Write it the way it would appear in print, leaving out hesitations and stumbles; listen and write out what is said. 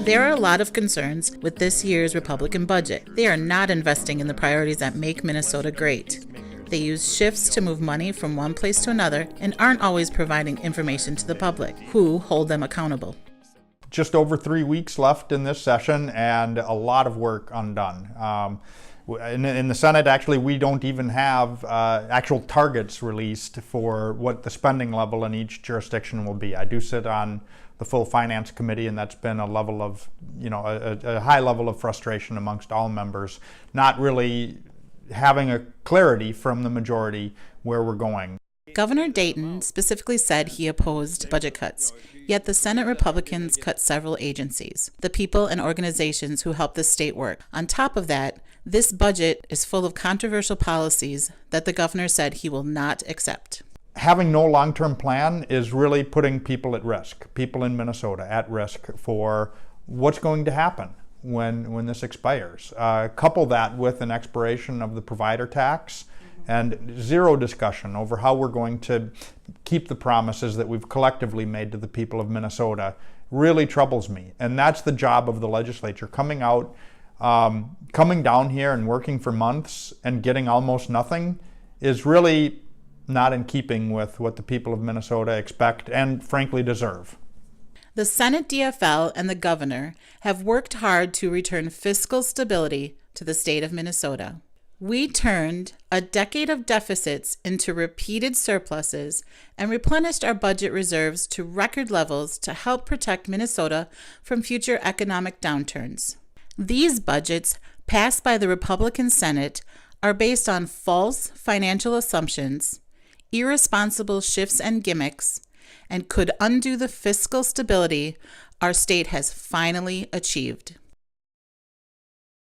There are a lot of concerns with this year's Republican budget. They are not investing in the priorities that make Minnesota great. They use shifts to move money from one place to another and aren't always providing information to the public, who hold them accountable. Just over 3 weeks left in this session and a lot of work undone. In the Senate, actually, we don't even have actual targets released for what the spending level in each jurisdiction will be. I do sit on the full Finance Committee, and that's been a level of, a high level of frustration amongst all members, not really having a clarity from the majority where we're going. Governor Dayton specifically said he opposed budget cuts, yet the Senate Republicans cut several agencies, the people and organizations who help the state work. On top of that, this budget is full of controversial policies that the governor said he will not accept. Having no long-term plan is really putting people at risk, people in Minnesota at risk for what's going to happen when this expires. Couple that with an expiration of the provider tax and zero discussion over how we're going to keep the promises that we've collectively made to the people of Minnesota really troubles me. And that's the job of the legislature, coming down here and working for months and getting almost nothing is really not in keeping with what the people of Minnesota expect and frankly deserve. The Senate DFL and the governor have worked hard to return fiscal stability to the state of Minnesota. We turned a decade of deficits into repeated surpluses and replenished our budget reserves to record levels to help protect Minnesota from future economic downturns. These budgets, passed by the Republican Senate, are based on false financial assumptions, irresponsible shifts and gimmicks, and could undo the fiscal stability our state has finally achieved.